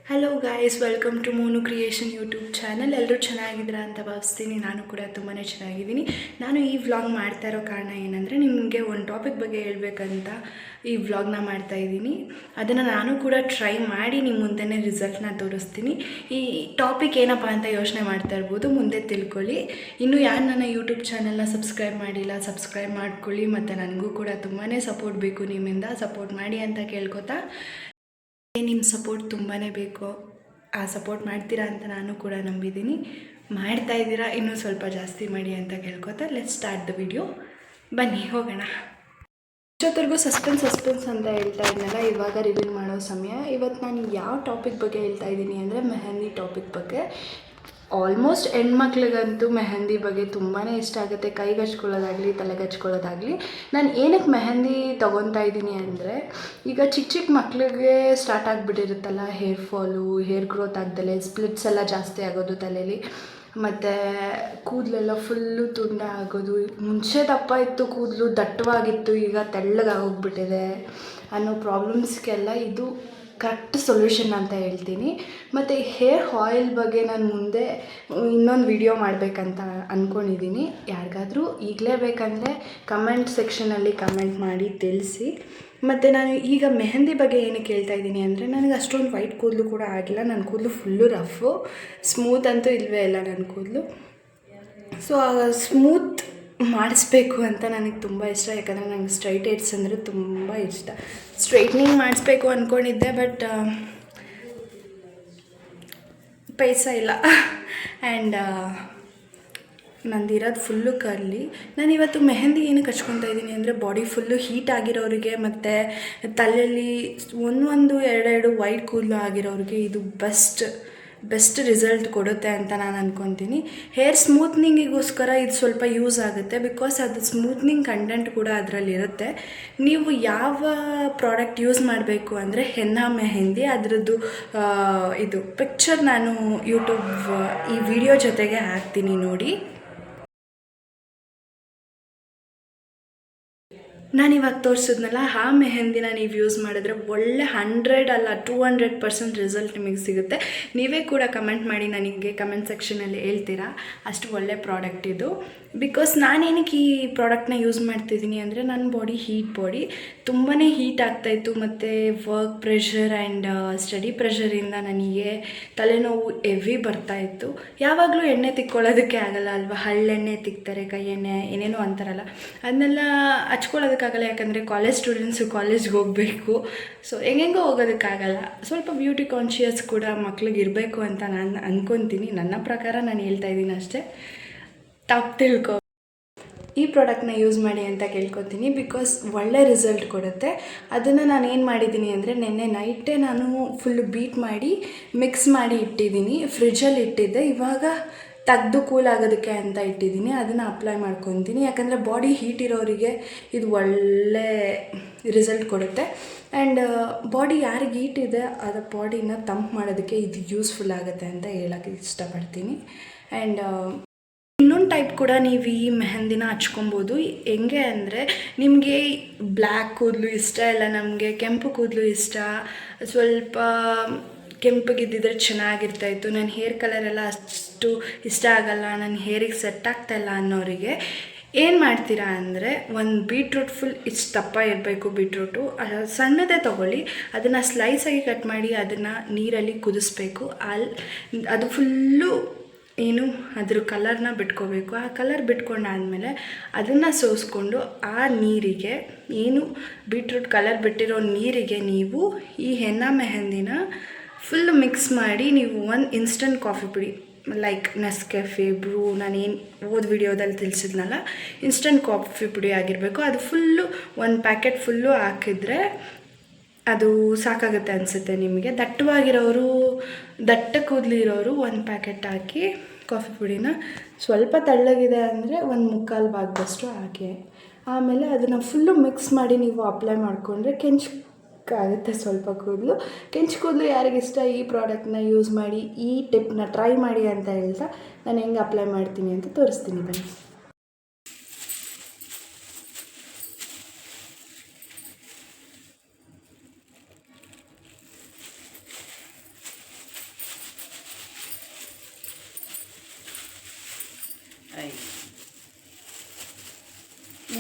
Hello guys, welcome to Monu creation YouTube channel. ಎಲ್ಲರೂ ಚೆನ್ನಾಗಿದ್ದೀರಾ ಅಂತ ಭಾವಿಸ್ತೀನಿ. ನಾನು ಕೂಡ ತುಂಬಾ ಚೆನ್ನಾಗಿದ್ದೀನಿ. ನಾನು ಈ ವ್ಲಾಗ್ ಮಾಡ್ತಾ ಇರೋ ಕಾರಣ ಏನಂದರೆ, ನಿಮಗೆ ಒಂದು ಟಾಪಿಕ್ ಬಗ್ಗೆ ಹೇಳಬೇಕಂತ ಈ ವ್ಲಾಗ್ನ ಮಾಡ್ತಾಯಿದ್ದೀನಿ. ಅದನ್ನು ನಾನು ಕೂಡ ಟ್ರೈ ಮಾಡಿ ನಿಮ್ಮ ಮುಂದೆನೇ ರಿಸಲ್ಟ್ನ ತೋರಿಸ್ತೀನಿ. ಈ ಟಾಪಿಕ್ ಏನಪ್ಪ ಅಂತ ಯೋಚನೆ ಮಾಡ್ತಾ ಇರ್ಬೋದು, ಮುಂದೆ ತಿಳ್ಕೊಳ್ಳಿ. ಇನ್ನು ಯಾರು ನನ್ನ ಯೂಟ್ಯೂಬ್ ಚಾನಲ್ನ ಸಬ್ಸ್ಕ್ರೈಬ್ ಮಾಡಿಲ್ಲ, ಸಬ್ಸ್ಕ್ರೈಬ್ ಮಾಡ್ಕೊಳ್ಳಿ. ಮತ್ತು ನನಗೂ ಕೂಡ ತುಂಬಾ ಸಪೋರ್ಟ್ ಬೇಕು, ನಿಮ್ಮಿಂದ ಸಪೋರ್ಟ್ ಮಾಡಿ ಅಂತ ಕೇಳ್ಕೊತಾ, ನಿಮ್ಮ ಸಪೋರ್ಟ್ ತುಂಬಾ ಬೇಕು. ಆ ಸಪೋರ್ಟ್ ಮಾಡ್ತೀರಾ ಅಂತ ನಾನು ಕೂಡ ನಂಬಿದ್ದೀನಿ. ಮಾಡ್ತಾಯಿದ್ದೀರಾ, ಇನ್ನೂ ಸ್ವಲ್ಪ ಜಾಸ್ತಿ ಮಾಡಿ ಅಂತ ಕೇಳ್ಕೊತಾ ಲೆಟ್ಸ್ ಸ್ಟಾರ್ಟ್ ದ ವಿಡಿಯೋ. ಬನ್ನಿ ಹೋಗೋಣ. ಇಷ್ಟೊತ್ತರೆಗೂ ಸಸ್ಪೆನ್ಸ್ ಅಂತ ಹೇಳ್ತಾ ಇದ್ನಲ್ಲ, ಇವಾಗ ರಿವೀಲ್ ಮಾಡೋ ಸಮಯ. ಇವತ್ತು ನಾನು ಯಾವ ಟಾಪಿಕ್ ಬಗ್ಗೆ ಹೇಳ್ತಾ ಇದ್ದೀನಿ ಅಂದರೆ, ಮೆಹಂದಿ ಟಾಪಿಕ್ ಬಗ್ಗೆ. ಆಲ್ಮೋಸ್ಟ್ ಹೆಣ್ಮಕ್ಳಿಗಂತೂ ಮೆಹಂದಿ ಬಗ್ಗೆ ತುಂಬಾ ಇಷ್ಟ ಆಗುತ್ತೆ. ಕೈಗೆ ಹಚ್ಕೊಳ್ಳೋದಾಗಲಿ, ತಲೆಗೆ ಹಚ್ಕೊಳ್ಳೋದಾಗಲಿ. ನಾನು ಏನಕ್ಕೆ ಮೆಹಂದಿ ತೊಗೊತಾ ಇದ್ದೀನಿ ಅಂದರೆ, ಈಗ ಚಿಕ್ಕ ಮಕ್ಕಳಿಗೆ ಸ್ಟಾರ್ಟ್ ಆಗಿಬಿಟ್ಟಿರುತ್ತಲ್ಲ ಹೇರ್ ಫಾಲು, ಹೇರ್ ಗ್ರೋತ್ ಆಗ್ದಲೆ, ಸ್ಪ್ಲಿಟ್ಸ್ ಎಲ್ಲ ಜಾಸ್ತಿ ಆಗೋದು ತಲೆಯಲ್ಲಿ, ಮತ್ತು ಕೂದಲೆಲ್ಲ ಫುಲ್ಲು ತುಂಡ ಆಗೋದು. ಮುಂಚೆ ದಪ್ಪ ಇತ್ತು ಕೂದಲು, ದಟ್ಟವಾಗಿತ್ತು, ಈಗ ತೆಳ್ಳಗಾಗೋಗ್ಬಿಟ್ಟಿದೆ ಅನ್ನೋ ಪ್ರಾಬ್ಲಮ್ಸ್ಗೆಲ್ಲ ಇದು ಕರೆಕ್ಟ್ ಸೊಲ್ಯೂಷನ್ ಅಂತ ಹೇಳ್ತೀನಿ. ಮತ್ತು ಹೇರ್ ಆಯಿಲ್ ಬಗ್ಗೆ ನಾನು ಮುಂದೆ ಇನ್ನೊಂದು ವಿಡಿಯೋ ಮಾಡಬೇಕಂತ ಅಂದ್ಕೊಂಡಿದ್ದೀನಿ. ಯಾರಿಗಾದರೂ ಈಗಲೇ ಬೇಕಂದರೆ ಕಮೆಂಟ್ ಸೆಕ್ಷನಲ್ಲಿ ಕಮೆಂಟ್ ಮಾಡಿ ತಿಳಿಸಿ. ಮತ್ತು ನಾನು ಈಗ ಮೆಹಂದಿ ಬಗ್ಗೆ ಏನಕ್ಕೆ ಹೇಳ್ತಾ ಇದ್ದೀನಿ ಅಂದರೆ, ನನಗೆ ಅಷ್ಟೊಂದು ವೈಟ್ ಕೂದಲು ಕೂಡ ಆಗಿಲ್ಲ. ನನ್ನ ಕೂದಲು ಫುಲ್ಲು ರಫು, ಸ್ಮೂತ್ ಅಂತೂ ಇಲ್ಲವೇ ಇಲ್ಲ ನನ್ನ ಕೂದಲು. ಸೊ ಸ್ಮೂತ್ ಮಾಡಿಸ್ಬೇಕು ಅಂತ ನನಗೆ ತುಂಬ ಇಷ್ಟ. ಯಾಕಂದರೆ ನನಗೆ ಸ್ಟ್ರೈಟ್ ಹೇರ್ಸ್ ಅಂದರೆ ತುಂಬ ಇಷ್ಟ. ಸ್ಟ್ರೈಟ್ನಿಂಗ್ ಮಾಡಿಸ್ಬೇಕು ಅಂದ್ಕೊಂಡಿದ್ದೆ, ಬಟ್ ಪೈಸಾ ಇಲ್ಲ. ಆ್ಯಂಡ್ ನಂದಿರೋದು ಫುಲ್ಲು ಕರ್ಲಿ. ನಾನು ಇವತ್ತು ಮೆಹಂದಿ ಏನಕ್ಕೆ ಹಚ್ಕೊತಾ ಇದ್ದೀನಿ ಅಂದರೆ, ಬಾಡಿ ಫುಲ್ಲು ಹೀಟ್ ಆಗಿರೋರಿಗೆ ಮತ್ತು ತಲೆಯಲ್ಲಿ ಒಂದು ಎರಡು ವೈಟ್ ಕೂದಲು ಆಗಿರೋರಿಗೆ ಇದು ಬೆಸ್ಟ್ ರಿಸಲ್ಟ್ ಕೊಡುತ್ತೆ ಅಂತ ನಾನು ಅಂದ್ಕೊತೀನಿ. ಹೇರ್ ಸ್ಮೂತ್ನಿಂಗಿಗೋಸ್ಕರ ಇದು ಸ್ವಲ್ಪ ಯೂಸ್ ಆಗುತ್ತೆ, ಬಿಕಾಸ್ ಅದು ಸ್ಮೂತ್ನಿಂಗ್ ಕಂಟೆಂಟ್ ಕೂಡ ಅದರಲ್ಲಿರುತ್ತೆ. ನೀವು ಯಾವ ಪ್ರಾಡಕ್ಟ್ ಯೂಸ್ ಮಾಡಬೇಕು ಅಂದರೆ, ಹೆನ್ನಾ ಮೆಹಂದಿ, ಅದರದ್ದು ಇದು ಪಿಕ್ಚರ್ ನಾನು ಯೂಟ್ಯೂಬ್ ಈ ವಿಡಿಯೋ ಜೊತೆಗೆ ಹಾಕ್ತೀನಿ ನೋಡಿ. ನಾನಿವಾಗ ತೋರಿಸಿದ್ನಲ್ಲ, ಆ ಮೆಹಂದಿನ ನೀವು ಯೂಸ್ ಮಾಡಿದ್ರೆ ಒಳ್ಳೆ 100 ಅಲ್ಲ 200% ರಿಸಲ್ಟ್ ನಿಮಗೆ ಸಿಗುತ್ತೆ. ನೀವೇ ಕೂಡ ಕಮೆಂಟ್ ಮಾಡಿ ನನಗೆ ಕಮೆಂಟ್ ಸೆಕ್ಷನಲ್ಲಿ ಹೇಳ್ತೀರಾ, ಅಷ್ಟು ಒಳ್ಳೆ ಪ್ರಾಡಕ್ಟ್ ಇದು. ಬಿಕಾಸ್ ನಾನೇನಕ್ಕೆ ಈ ಪ್ರಾಡಕ್ಟ್ನ ಯೂಸ್ ಮಾಡ್ತಿದ್ದೀನಿ ಅಂದರೆ, ನನ್ನ ಬಾಡಿ ತುಂಬಾ ಹೀಟ್ ಆಗ್ತಾಯಿತ್ತು. ಮತ್ತು ವರ್ಕ್ ಪ್ರೆಷರ್ ಆ್ಯಂಡ್ ಸ್ಟಡಿ ಪ್ರೆಷರಿಂದ ನನಗೆ ತಲೆನೋವು ಹೆವಿ ಬರ್ತಾಯಿತ್ತು. ಯಾವಾಗಲೂ ಎಣ್ಣೆ ತಿಕ್ಕೊಳ್ಳೋದಕ್ಕೆ ಆಗಲ್ಲ ಅಲ್ವಾ, ಹಳ್ಳೆಣ್ಣೆ ತಿಕ್ತಾರೆ, ಕೈ ಎಣ್ಣೆ ಏನೇನೋ ಅಂತಾರಲ್ಲ, ಅದನ್ನೆಲ್ಲ ಹಚ್ಕೊಳ್ಳೋದಕ್ಕಾಗಲ್ಲ. ಯಾಕಂದರೆ ಕಾಲೇಜ್ ಸ್ಟೂಡೆಂಟ್ಸು ಕಾಲೇಜ್ಗೆ ಹೋಗಬೇಕು. ಸೊ ಹೆಂಗೆಂಗೋ ಹೋಗೋದಕ್ಕಾಗಲ್ಲ. ಸ್ವಲ್ಪ ಬ್ಯೂಟಿ ಕಾನ್ಷಿಯಸ್ ಕೂಡ ಮಕ್ಳಿಗೆ ಇರಬೇಕು ಅಂತ ನಾನು ಅಂದ್ಕೊತೀನಿ. ನನ್ನ ಪ್ರಕಾರ ನಾನು ಹೇಳ್ತಾ ಇದ್ದೀನಿ ಅಷ್ಟೇ, ತಪ್ಪು ತಿಳ್ಕೊ. ಈ ಪ್ರಾಡಕ್ಟ್ನ ಯೂಸ್ ಮಾಡಿ ಅಂತ ಕೇಳ್ಕೊತೀನಿ, ಬಿಕಾಸ್ ಒಳ್ಳೆ ರಿಸಲ್ಟ್ ಕೊಡುತ್ತೆ. ಅದನ್ನು ನಾನು ಏನು ಮಾಡಿದ್ದೀನಿ ಅಂದರೆ, ನೆನ್ನೆ ನೈಟೇ ನಾನು ಫುಲ್ಲು ಬೀಟ್ ಮಾಡಿ ಮಿಕ್ಸ್ ಮಾಡಿ ಇಟ್ಟಿದ್ದೀನಿ, ಫ್ರಿಜ್ಜಲ್ಲಿ ಇಟ್ಟಿದ್ದೆ. ಇವಾಗ ತೆಗೆದು ಕೂಲ್ ಆಗೋದಕ್ಕೆ ಅಂತ ಇಟ್ಟಿದ್ದೀನಿ. ಅದನ್ನು ಅಪ್ಲೈ ಮಾಡ್ಕೊತೀನಿ. ಯಾಕಂದರೆ ಬಾಡಿ ಹೀಟ್ ಇರೋರಿಗೆ ಇದು ಒಳ್ಳೆ ರಿಸಲ್ಟ್ ಕೊಡುತ್ತೆ. ಆ್ಯಂಡ್ ಬಾಡಿ ಯಾರಿಗೆ ಹೀಟ್ ಇದೆ ಅದರ ಬಾಡಿನ ತಂಪು ಮಾಡೋದಕ್ಕೆ ಇದು ಯೂಸ್ಫುಲ್ ಆಗುತ್ತೆ ಅಂತ ಹೇಳೋಕ್ಕೆ ಇಷ್ಟಪಡ್ತೀನಿ. ಆ್ಯಂಡ್ ಇನ್ನೊಂದು ಟೈಪ್ ಕೂಡ ನೀವು ಈ ಮೆಹಂದಿನ ಹಚ್ಕೊಬೋದು. ಹೆಂಗೆ ಅಂದರೆ, ನಿಮಗೆ ಬ್ಲ್ಯಾಕ್ ಕೂದಲು ಇಷ್ಟ ಇಲ್ಲ, ನಮಗೆ ಕೆಂಪು ಕೂದಲು ಇಷ್ಟ, ಸ್ವಲ್ಪ ಕೆಂಪಗಿದ್ದಿದ್ರೆ ಚೆನ್ನಾಗಿರ್ತಾಯಿತ್ತು, ನನ್ನ ಹೇರ್ ಕಲರೆಲ್ಲ ಅಷ್ಟು ಇಷ್ಟ ಆಗಲ್ಲ, ನನ್ನ ಹೇರಿಗೆ ಸೆಟ್ ಆಗ್ತಾಯಿಲ್ಲ ಅನ್ನೋರಿಗೆ ಏನು ಮಾಡ್ತೀರಾ ಅಂದರೆ, ಒಂದು ಬೀಟ್ರೂಟ್ ಫುಲ್ ಇಷ್ಟು ದಪ್ಪ ಇರಬೇಕು. ಬೀಟ್ರೂಟು ಸಣ್ಣದೇ ತೊಗೊಳ್ಳಿ, ಅದನ್ನು ಸ್ಲೈಸಾಗಿ ಕಟ್ ಮಾಡಿ ಅದನ್ನು ನೀರಲ್ಲಿ ಕುದಿಸ್ಬೇಕು. ಅದು ಫುಲ್ಲು ಅದ್ರ ಕಲರ್ನ ಬಿಟ್ಕೋಬೇಕು. ಆ ಕಲರ್ ಬಿಟ್ಕೊಂಡಾದಮೇಲೆ ಅದನ್ನು ಸೋಸ್ಕೊಂಡು ಆ ನೀರಿಗೆ, ಬೀಟ್ರೂಟ್ ಕಲರ್ ಬಿಟ್ಟಿರೋ ನೀರಿಗೆ ನೀವು ಈ ಹೆನ್ನಾ ಮೆಹಂದಿನ ಫುಲ್ ಮಿಕ್ಸ್ ಮಾಡಿ, ನೀವು ಒಂದು ಇನ್ಸ್ಟಂಟ್ ಕಾಫಿ ಪುಡಿ ಲೈಕ್ ನೆಸ್ಕೆಫೆ, ಬ್ರೂ, ನಾನೇನು ವಿಡಿಯೋದಲ್ಲಿ ತಿಳಿಸಿದ್ನಲ್ಲ, ಇನ್ಸ್ಟಂಟ್ ಕಾಫಿ ಪುಡಿ ಆಗಿರಬೇಕು. ಅದು ಫುಲ್ಲು ಒಂದು ಪ್ಯಾಕೆಟ್ ಫುಲ್ಲು ಹಾಕಿದ್ರೆ ಅದು ಸಾಕಾಗುತ್ತೆ ಅನಿಸುತ್ತೆ ನಿಮಗೆ. ದಟ್ಟ ಕೂದಲಿರೋರು ಒಂದು ಪ್ಯಾಕೆಟ್ ಹಾಕಿ ಕಾಫಿ ಪುಡಿನ, ಸ್ವಲ್ಪ ತೆಳ್ಳಗಿದೆ ಅಂದರೆ 1/4 ಭಾಗದಷ್ಟು ಹಾಕಿ, ಆಮೇಲೆ ಅದನ್ನು ಫುಲ್ಲು ಮಿಕ್ಸ್ ಮಾಡಿ ನೀವು ಅಪ್ಲೈ ಮಾಡಿಕೊಂಡ್ರೆ ಆಗುತ್ತೆ ಸ್ವಲ್ಪ ಕೂದಲು. ಕೆಂಚು ಕೂದಲು ಯಾರಿಗಿಷ್ಟ ಈ ಪ್ರಾಡಕ್ಟ್ನ ಯೂಸ್ ಮಾಡಿ, ಈ ಟಿಪ್ನ ಟ್ರೈ ಮಾಡಿ ಅಂತ ಹೇಳ್ತಾ, ನಾನು ಹೆಂಗೆ ಅಪ್ಲೈ ಮಾಡ್ತೀನಿ ಅಂತ ತೋರಿಸ್ತೀನಿ ಬನ್ನಿ.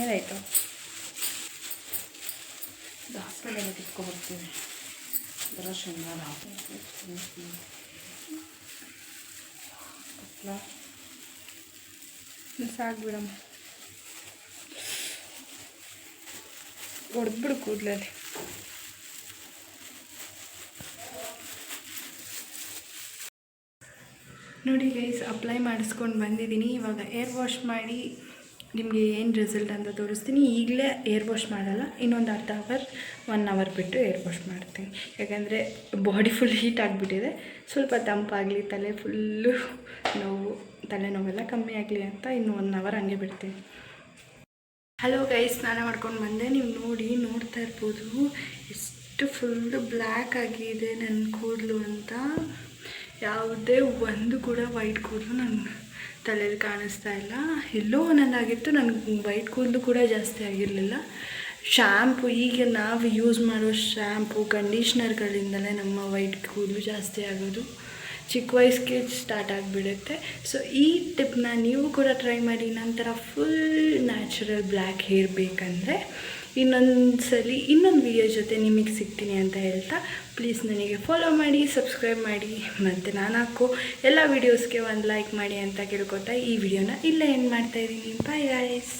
ಏನಾಯಿತು? ಹಾಸ್ಪಿಟಲ್ ಇಟ್ಕೊಬರ್ತೀವಿ ಶನಿವಾರ ಸಾಕು ಬಿಡಮ್ಮ, ಹೊಡೆದ್ಬಿಡು ಕೂದಲಲ್ಲಿ. ನೋಡಿ ಗೈಸ್, ಅಪ್ಲೈ ಮಾಡಿಸ್ಕೊಂಡು ಬಂದಿದ್ದೀನಿ. ಇವಾಗ ಏರ್ ವಾಶ್ ಮಾಡಿ ನಿಮಗೆ ಏನು ರಿಸಲ್ಟ್ ಅಂತ ತೋರಿಸ್ತೀನಿ. ಈಗಲೇ ಏರ್ ವಾಶ್ ಮಾಡಲ್ಲ, ಇನ್ನೊಂದು ಅರ್ಧ ಅವರ್ 1 ಅವರ್ ಬಿಟ್ಟು ಏರ್ ವಾಶ್ ಮಾಡ್ತೀನಿ. ಯಾಕಂದರೆ ಬಾಡಿ ಫುಲ್ ಹೀಟ್ ಆಗಿಬಿಟ್ಟಿದೆ. ಸ್ವಲ್ಪ ತಂಪಾಗಲಿ, ತಲೆ ಫುಲ್ಲು ನೋವು, ತಲೆನೋವೆಲ್ಲ ಕಮ್ಮಿ ಆಗಲಿ ಅಂತ ಇನ್ನು 1 ಅವರ್ ಹಂಗೆ ಬಿಡ್ತೀನಿ. ಹಲೋ ಗೈಸ್, ಸ್ನಾನ ಮಾಡ್ಕೊಂಡು ಬಂದೆ. ನೀವು ನೋಡ್ತಾ ಇರ್ಬೋದು ಎಷ್ಟು ಫುಲ್ಲು ಬ್ಲ್ಯಾಕ್ ಆಗಿದೆ ನನ್ನ ಕೂದಲು ಅಂತ. ಯಾವುದೇ ಒಂದು ಕೂಡ ವೈಟ್ ಕೂದಲು ನನ್ನ ತಲೆಯಲ್ಲಿ ಕಾಣಿಸ್ತಾ ಇಲ್ಲ. ಎಲ್ಲೋ ಒಂದೊಂದಾಗಿತ್ತು, ನನಗೆ ವೈಟ್ ಕೂದಲು ಕೂಡ ಜಾಸ್ತಿ ಆಗಿರಲಿಲ್ಲ. ಶ್ಯಾಂಪು, ಈಗ ನಾವು ಯೂಸ್ ಮಾಡೋ ಶ್ಯಾಂಪು ಕಂಡೀಷ್ನರ್ಗಳಿಂದಲೇ ನಮ್ಮ ವೈಟ್ ಕೂದಲು ಜಾಸ್ತಿ ಆಗೋದು. ಚಿಕ್ಕ ವಯಸ್ಸಿಗೆ ಸ್ಟಾರ್ಟ್ ಆಗಿಬಿಡುತ್ತೆ. ಸೊ ಈ ಟಿಪ್ನ ನೀವು ಕೂಡ ಟ್ರೈ ಮಾಡಿ. ನಂತರ ಫುಲ್ ನ್ಯಾಚುರಲ್ ಬ್ಲ್ಯಾಕ್ ಹೇರ್ ಬೇಕಂದರೆ ಇನ್ನೊಂದು ವಿಡಿಯೋ ಜೊತೆ ನಿಮಗೆ ಸಿಗ್ತೀನಿ ಅಂತ ಹೇಳ್ತಾ, ಪ್ಲೀಸ್ ನನಗೆ ಫಾಲೋ ಮಾಡಿ, ಸಬ್ಸ್ಕ್ರೈಬ್ ಮಾಡಿ, ಮತ್ತು ನಾನು ಹಾಕೋ ಎಲ್ಲ ವೀಡಿಯೋಸ್ಗೆ ಒಂದು ಲೈಕ್ ಮಾಡಿ ಅಂತ ಕೇಳ್ಕೊತಾ ಈ ವಿಡಿಯೋನ ಇಲ್ಲೇ ಎಂಡ್ ಮಾಡ್ತಾಯಿದ್ದೀನಿ. Bye guys.